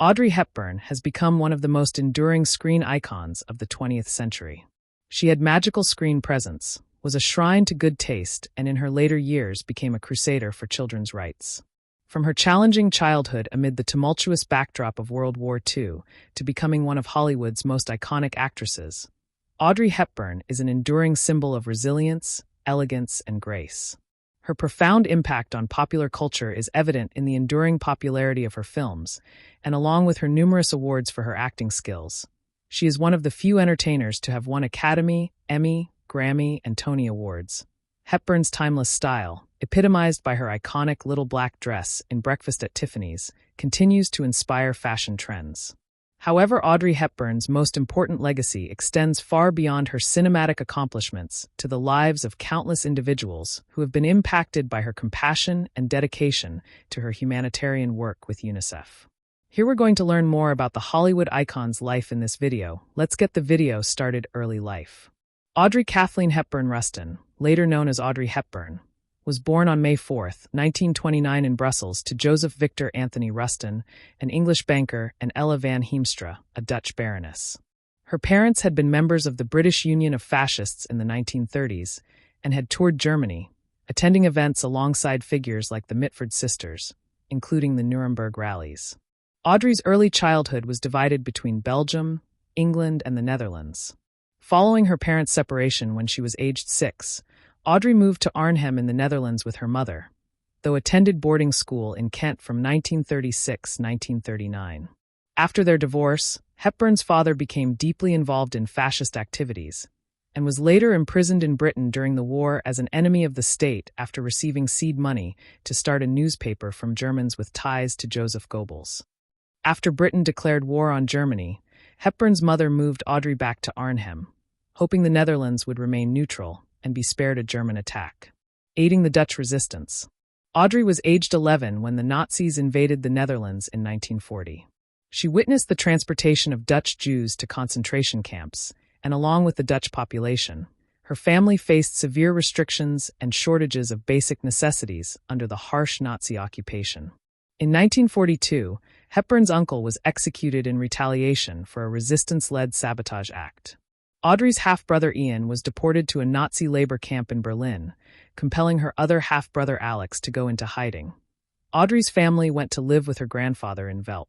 Audrey Hepburn has become one of the most enduring screen icons of the 20th century. She had magical screen presence, was a shrine to good taste, and in her later years became a crusader for children's rights. From her challenging childhood amid the tumultuous backdrop of World War II to becoming one of Hollywood's most iconic actresses, Audrey Hepburn is an enduring symbol of resilience, elegance, and grace. Her profound impact on popular culture is evident in the enduring popularity of her films, and along with her numerous awards for her acting skills. She is one of the few entertainers to have won Academy, Emmy, Grammy, and Tony Awards. Hepburn's timeless style, epitomized by her iconic little black dress in Breakfast at Tiffany's, continues to inspire fashion trends. However, Audrey Hepburn's most important legacy extends far beyond her cinematic accomplishments to the lives of countless individuals who have been impacted by her compassion and dedication to her humanitarian work with UNICEF. Here we're going to learn more about the Hollywood icon's life in this video. Let's get the video started. Early life. Audrey Kathleen Hepburn Rustin, later known as Audrey Hepburn, was born on May 4, 1929 in Brussels to Joseph Victor Anthony Rustin, an English banker, and Ella van Heemstra, a Dutch baroness. Her parents had been members of the British Union of Fascists in the 1930s and had toured Germany, attending events alongside figures like the Mitford sisters, including the Nuremberg rallies. Audrey's early childhood was divided between Belgium, England, and the Netherlands. Following her parents' separation when she was aged 6, Audrey moved to Arnhem in the Netherlands with her mother, though attended boarding school in Kent from 1936–1939. After their divorce, Hepburn's father became deeply involved in fascist activities, and was later imprisoned in Britain during the war as an enemy of the state after receiving seed money to start a newspaper from Germans with ties to Joseph Goebbels. After Britain declared war on Germany, Hepburn's mother moved Audrey back to Arnhem, hoping the Netherlands would remain neutral and be spared a German attack. Aiding the Dutch resistance. Audrey was aged 11 when the Nazis invaded the Netherlands in 1940. She witnessed the transportation of Dutch Jews to concentration camps, and along with the Dutch population, her family faced severe restrictions and shortages of basic necessities under the harsh Nazi occupation. In 1942, Hepburn's uncle was executed in retaliation for a resistance-led sabotage act. Audrey's half-brother Ian was deported to a Nazi labor camp in Berlin, compelling her other half-brother Alex to go into hiding. Audrey's family went to live with her grandfather in Velp.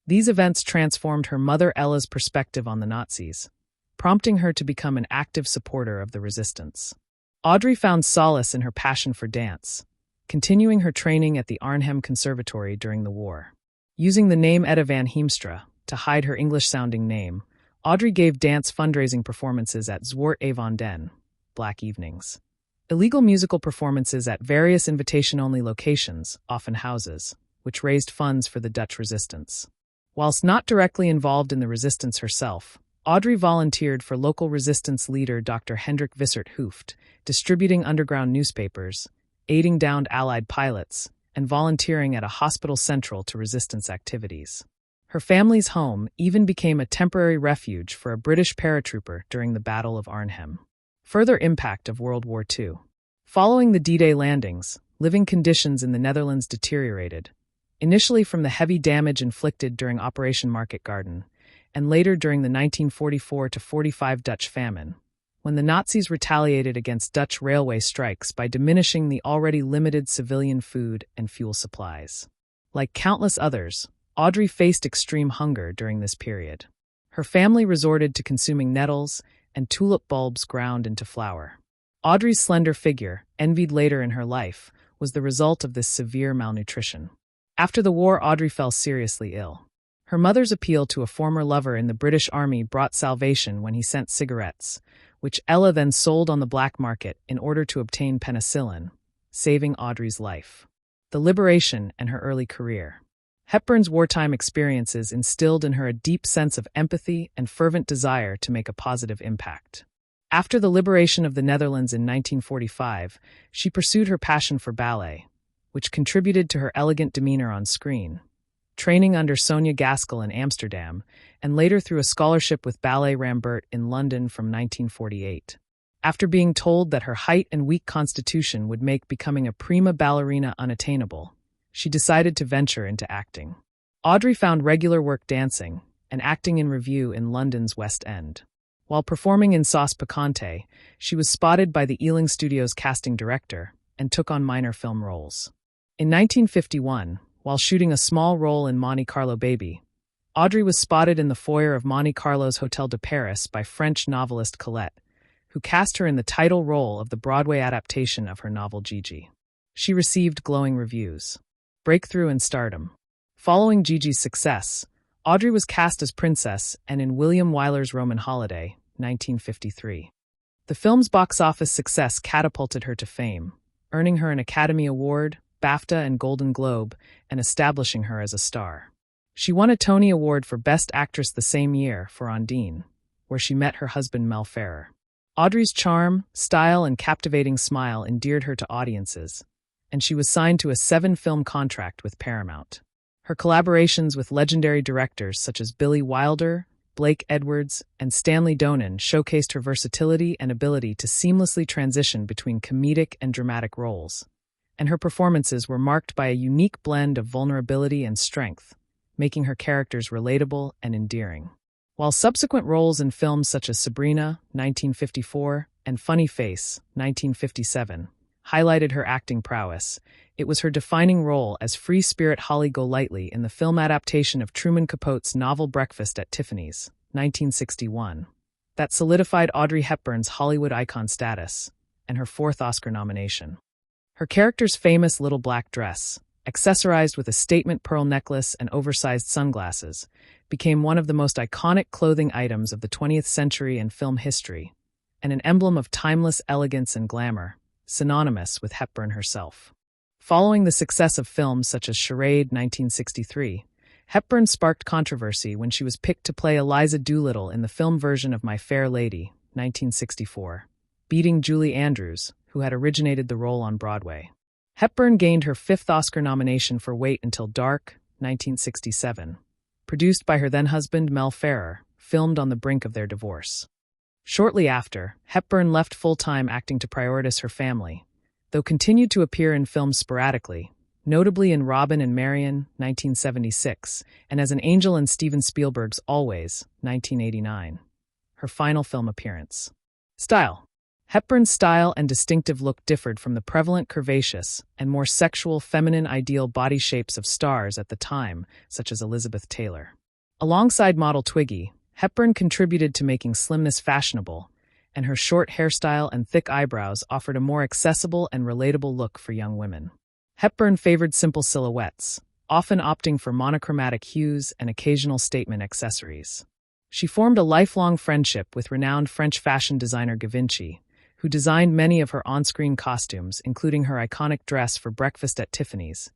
These events transformed her mother Ella's perspective on the Nazis, prompting her to become an active supporter of the resistance. Audrey found solace in her passion for dance, continuing her training at the Arnhem Conservatory during the war. Using the name Ella van Heemstra to hide her English-sounding name, Audrey gave dance fundraising performances at Zwart Avonden, Black Evenings. Illegal musical performances at various invitation-only locations, often houses, which raised funds for the Dutch resistance. Whilst not directly involved in the resistance herself, Audrey volunteered for local resistance leader Dr. Hendrik Vissert Hooft, distributing underground newspapers, aiding downed Allied pilots, and volunteering at a hospital central to resistance activities. Her family's home even became a temporary refuge for a British paratrooper during the Battle of Arnhem. Further impact of World War II. Following the D-Day landings, living conditions in the Netherlands deteriorated, initially from the heavy damage inflicted during Operation Market Garden, and later during the 1944–45 Dutch famine, when the Nazis retaliated against Dutch railway strikes by diminishing the already limited civilian food and fuel supplies. Like countless others, Audrey faced extreme hunger during this period. Her family resorted to consuming nettles and tulip bulbs ground into flour. Audrey's slender figure, envied later in her life, was the result of this severe malnutrition. After the war, Audrey fell seriously ill. Her mother's appeal to a former lover in the British Army brought salvation when he sent cigarettes, which Ella then sold on the black market in order to obtain penicillin, saving Audrey's life. The liberation and her early career. Hepburn's wartime experiences instilled in her a deep sense of empathy and fervent desire to make a positive impact. After the liberation of the Netherlands in 1945, she pursued her passion for ballet, which contributed to her elegant demeanor on screen, training under Sonja Gaskell in Amsterdam, and later through a scholarship with Ballet Rambert in London from 1948. After being told that her height and weak constitution would make becoming a prima ballerina unattainable, she decided to venture into acting. Audrey found regular work dancing and acting in revue in London's West End. While performing in �𝐸 Picante, she was spotted by the Ealing Studios casting director and took on minor film roles. In 1951, while shooting a small role in Monte Carlo Baby, Audrey was spotted in the foyer of Monte Carlo's Hôtel de Paris by French novelist 𝐘𝐸𝐿, who cast her in the title role of the Broadway adaptation of her novel 𝐑𝐞𝐬𝐮𝐥𝐭𝐬. She received glowing reviews. Breakthrough and stardom. Following 𝐑𝐞𝐬𝐮's success, Audrey was cast as Princess and in William Wyler's Roman Holiday, 1953. The film's box office success catapulted her to fame, earning her an Academy Award, BAFTA and Golden Globe, and establishing her as a star. She won a Tony Award for Best Actress the same year for Undine, where she met her husband Mel Ferrer. Audrey's charm, style, and captivating smile endeared her to audiences, and she was signed to a 7-film contract with Paramount. Her collaborations with legendary directors such as Billy Wilder, Blake Edwards, and Stanley Donen showcased her versatility and ability to seamlessly transition between comedic and dramatic roles, and her performances were marked by a unique blend of vulnerability and strength, making her characters relatable and endearing. While subsequent roles in films such as Sabrina, 1954, and Funny Face, 1957, highlighted her acting prowess, it was her defining role as free spirit Holly Golightly in the film adaptation of Truman Capote's novel Breakfast at Tiffany's, 1961, that solidified Audrey Hepburn's Hollywood icon status and her 4th Oscar nomination. Her character's famous little black dress, accessorized with a statement pearl necklace and oversized sunglasses, became one of the most iconic clothing items of the 20th century in film history, and an emblem of timeless elegance and glamour, synonymous with Hepburn herself. Following the success of films such as Charade, 1963, Hepburn sparked controversy when she was picked to play Eliza Doolittle in the film version of My Fair Lady, 1964, beating Julie Andrews, who had originated the role on Broadway. Hepburn gained her 5th Oscar nomination for Wait Until Dark, 1967, produced by her then-husband Mel Ferrer, filmed on the brink of their divorce. Shortly after, Hepburn left full-time acting to prioritize her family, though continued to appear in films sporadically, notably in Robin and Marian, 1976, and as an angel in Steven Spielberg's Always, 1989, her final film appearance. Style. Hepburn's style and distinctive look differed from the prevalent curvaceous and more sexual feminine ideal body shapes of stars at the time, such as Elizabeth Taylor. Alongside model Twiggy, Hepburn contributed to making slimness fashionable, and her short hairstyle and thick eyebrows offered a more accessible and relatable look for young women. Hepburn favored simple silhouettes, often opting for monochromatic hues and occasional statement accessories. She formed a lifelong friendship with renowned French fashion designer Givenchy, who designed many of her on-screen costumes, including her iconic dress for Breakfast at Tiffany's,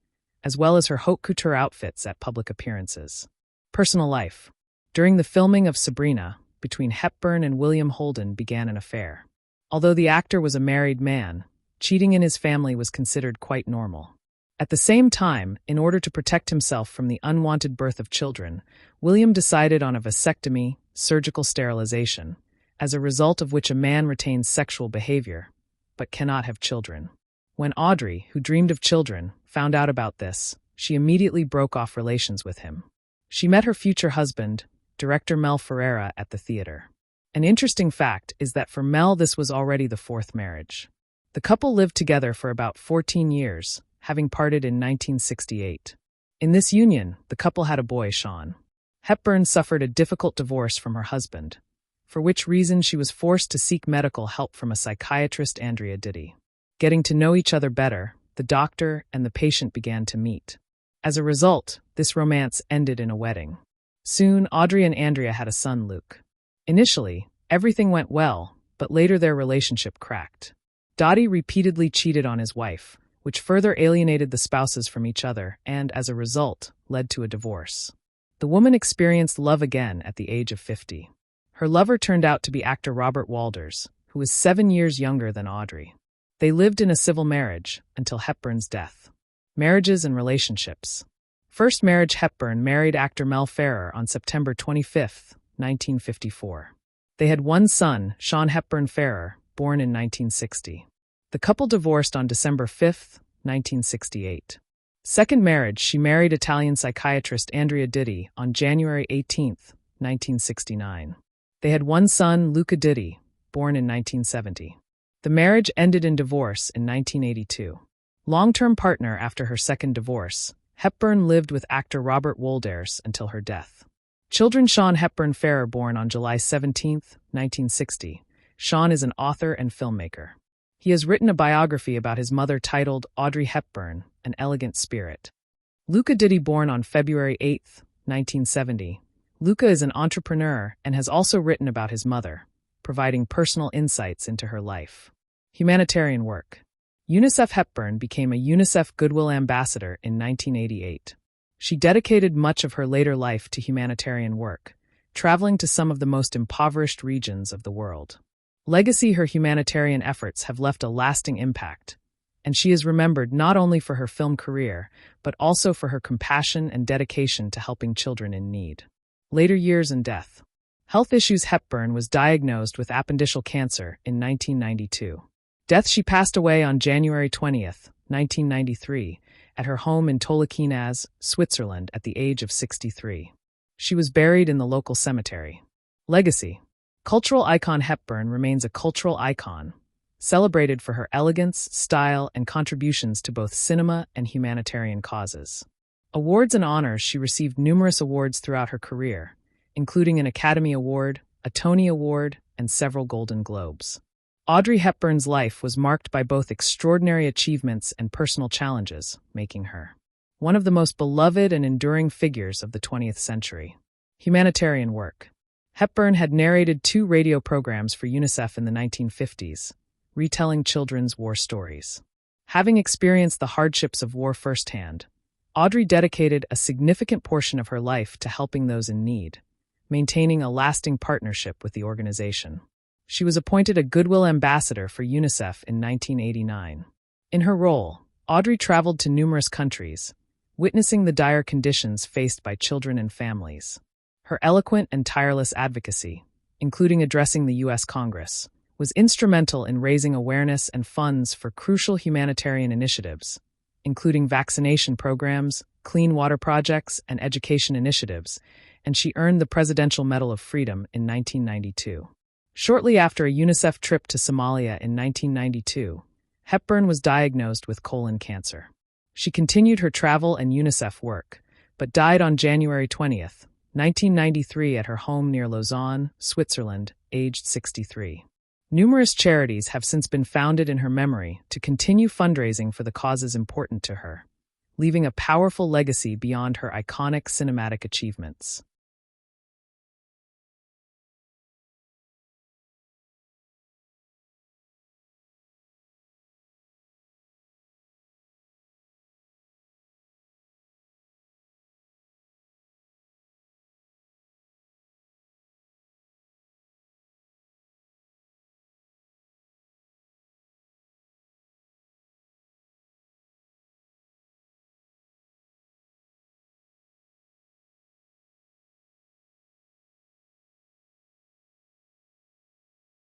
as well as her haute couture outfits at public appearances. Personal life. During the filming of Sabrina, between Hepburn and William Holden began an affair. Although the actor was a married man, cheating in his family was considered quite normal. At the same time, in order to protect himself from the unwanted birth of children, William decided on a vasectomy, surgical sterilization, as a result of which a man retains sexual behavior, but cannot have children. When Audrey, who dreamed of children, found out about this, she immediately broke off relations with him. She met her future husband, director Mel Ferrer, at the theater. An interesting fact is that for Mel this was already the 4th marriage. The couple lived together for about 14 years, having parted in 1968. In this union, the couple had a boy, Sean. Hepburn suffered a difficult divorce from her husband, for which reason she was forced to seek medical help from a psychiatrist, Andrea Ditti. Getting to know each other better, the doctor and the patient began to meet. As a result, this romance ended in a wedding. Soon, Audrey and Andrea had a son, Luke. Initially, everything went well, but later their relationship cracked. Dottie repeatedly cheated on his wife, which further alienated the spouses from each other and, as a result, led to a divorce. The woman experienced love again at the age of 50. Her lover turned out to be actor Robert Walders, who was 7 years younger than Audrey. They lived in a civil marriage until Hepburn's death. Marriages and relationships. First marriage. Hepburn married actor Mel Ferrer on September 25, 1954. They had one son, Sean Hepburn Ferrer, born in 1960. The couple divorced on December 5, 1968. Second marriage, she married Italian psychiatrist Andrea Ditti on January 18, 1969. They had one son, Luca Ditti, born in 1970. The marriage ended in divorce in 1982. Long-term partner after her second divorce, Hepburn lived with actor Robert Wolders until her death. Children: Sean Hepburn Farrer, born on July 17, 1960. Sean is an author and filmmaker. He has written a biography about his mother titled Audrey Hepburn, An Elegant Spirit. Luca Ditti, born on February 8, 1970. Luca is an entrepreneur and has also written about his mother, providing personal insights into her life. Humanitarian work. UNICEF. Hepburn became a UNICEF Goodwill Ambassador in 1988. She dedicated much of her later life to humanitarian work, traveling to some of the most impoverished regions of the world. Legacy: her humanitarian efforts have left a lasting impact, and she is remembered not only for her film career, but also for her compassion and dedication to helping children in need. Later years and death. Health issues: Hepburn was diagnosed with appendiceal cancer in 1992. Death: she passed away on January 20, 1993, at her home in 𝐒𝐞𝐬𝐮𝐥𝐭𝐬, Switzerland, at the age of 63. She was buried in the local cemetery. Legacy: cultural icon: Hepburn remains a cultural icon, celebrated for her elegance, style, and contributions to both cinema and humanitarian causes. Awards and honors: she received numerous awards throughout her career, including an Academy Award, a Tony Award, and several Golden Globes. Audrey Hepburn's life was marked by both extraordinary achievements and personal challenges, making her one of the most beloved and enduring figures of the 20th century. Humanitarian work. Hepburn had narrated 2 radio programs for UNICEF in the 1950s, retelling children's war stories. Having experienced the hardships of war firsthand, Audrey dedicated a significant portion of her life to helping those in need, maintaining a lasting partnership with the organization. She was appointed a Goodwill Ambassador for UNICEF in 1989. In her role, Audrey traveled to numerous countries, witnessing the dire conditions faced by children and families. Her eloquent and tireless advocacy, including addressing the U.S. Congress, was instrumental in raising awareness and funds for crucial humanitarian initiatives, including vaccination programs, clean water projects, and education initiatives, and she earned the Presidential Medal of Freedom in 1992. Shortly after a UNICEF trip to Somalia in 1992, Hepburn was diagnosed with colon cancer. She continued her travel and UNICEF work, but died on January 20, 1993 at her home near Lausanne, Switzerland, aged 63. Numerous charities have since been founded in her memory to continue fundraising for the causes important to her, leaving a powerful legacy beyond her iconic cinematic achievements.